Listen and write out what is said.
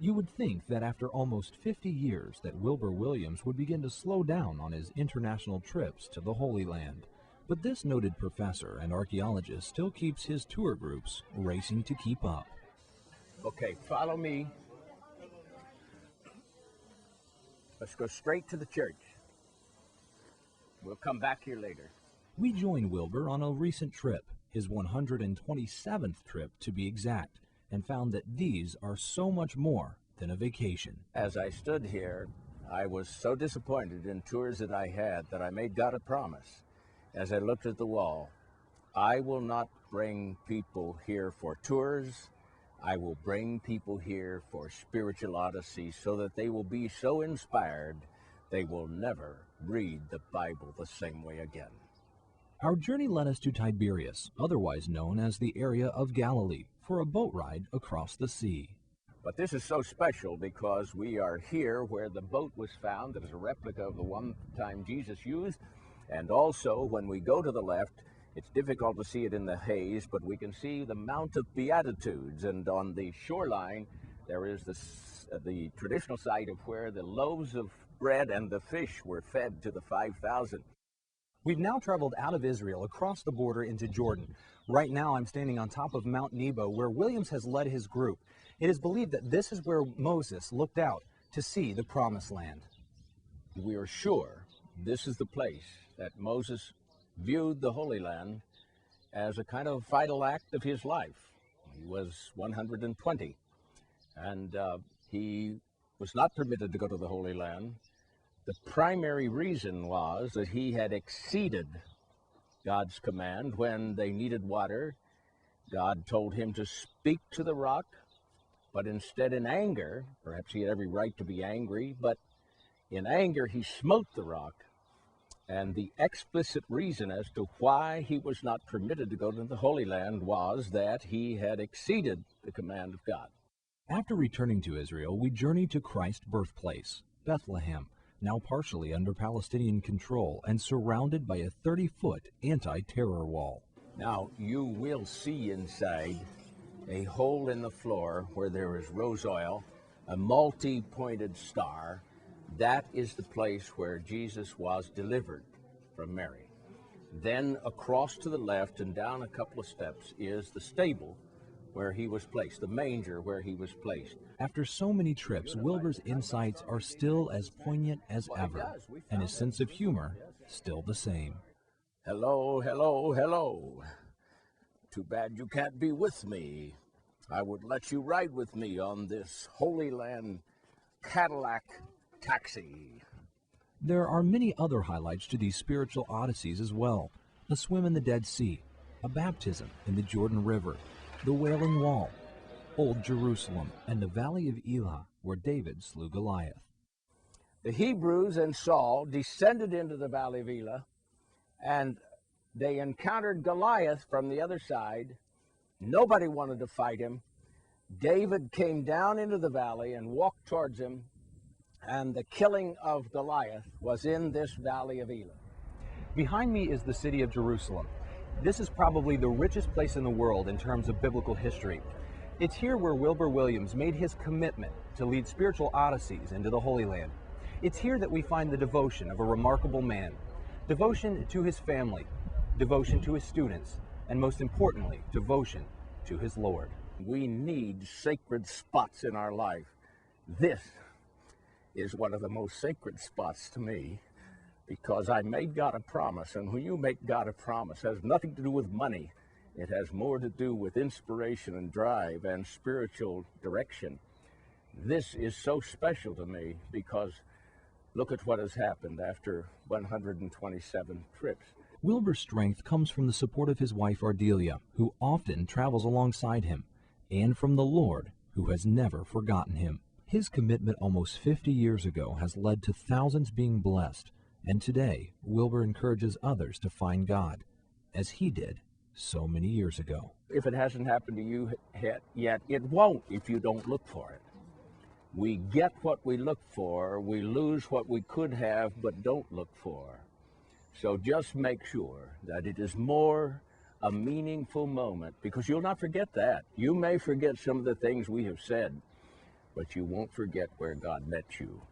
You would think that after almost 50 years that Wilbur Williams would begin to slow down on his international trips to the Holy Land. But this noted professor and archaeologist still keeps his tour groups racing to keep up. Okay, follow me. Let's go straight to the church. We'll come back here later. We joined Wilbur on a recent trip, his 127th trip to be exact, and found that these are so much more than a vacation. As I stood here, I was so disappointed in tours that I had that I made God a promise. As I looked at the wall, I will not bring people here for tours. I will bring people here for spiritual odyssey so that they will be so inspired they will never read the Bible the same way again. Our journey led us to Tiberias, otherwise known as the area of Galilee, for a boat ride across the sea. But this is so special because we are here where the boat was found that is a replica of the one time Jesus used. And also, when we go to the left, it's difficult to see it in the haze, but we can see the Mount of Beatitudes. And on the shoreline, there is the traditional site of where the loaves of bread and the fish were fed to the 5,000. We've now traveled out of Israel across the border into Jordan. Right now I'm standing on top of Mount Nebo where Williams has led his group. It is believed that this is where Moses looked out to see the Promised Land. We are sure this is the place that Moses viewed the Holy Land as a kind of vital act of his life. He was 120 and he was not permitted to go to the Holy Land. The primary reason was that he had exceeded God's command. When they needed water, God told him to speak to the rock, but instead in anger, perhaps he had every right to be angry, but in anger he smote the rock. And the explicit reason as to why he was not permitted to go to the Holy Land was that he had exceeded the command of God. After returning to Israel, we journeyed to Christ's birthplace, Bethlehem, now partially under Palestinian control and surrounded by a 30-foot anti-terror wall. Now, you will see inside a hole in the floor where there is rose oil, a multi-pointed star. That is the place where Jesus was delivered from Mary. Then across to the left and down a couple of steps is the stable where he was placed, the manger where he was placed. After so many trips, Wilbur's insights are still as poignant as ever, and his sense of humor still the same. Hello, hello, hello. Too bad you can't be with me. I would let you ride with me on this Holy Land Cadillac taxi. There are many other highlights to these spiritual odysseys as well. A swim in the Dead Sea, a baptism in the Jordan River, the Wailing Wall, Old Jerusalem, and the Valley of Elah, where David slew Goliath. The Hebrews and Saul descended into the Valley of Elah, and they encountered Goliath from the other side. Nobody wanted to fight him. David came down into the valley and walked towards him, and the killing of Goliath was in this Valley of Elah. Behind me is the city of Jerusalem. This is probably the richest place in the world in terms of biblical history. It's here where Wilbur Williams made his commitment to lead spiritual odysseys into the Holy Land. It's here that we find the devotion of a remarkable man, devotion to his family, devotion to his students, and most importantly, devotion to his Lord. We need sacred spots in our life. This is one of the most sacred spots to me, because I made God a promise, and when you make God a promise, it has nothing to do with money. It has more to do with inspiration and drive and spiritual direction. This is so special to me because look at what has happened after 127 trips. Wilbur's strength comes from the support of his wife Ardelia, who often travels alongside him, and from the Lord, who has never forgotten him. His commitment almost 50 years ago has led to thousands being blessed, and today Wilbur encourages others to find God, as he did so many years ago. If it hasn't happened to you yet, it won't if you don't look for it. We get what we look for, we lose what we could have but don't look for. So just make sure that it is more a meaningful moment, because you'll not forget that. You may forget some of the things we have said, but you won't forget where God met you.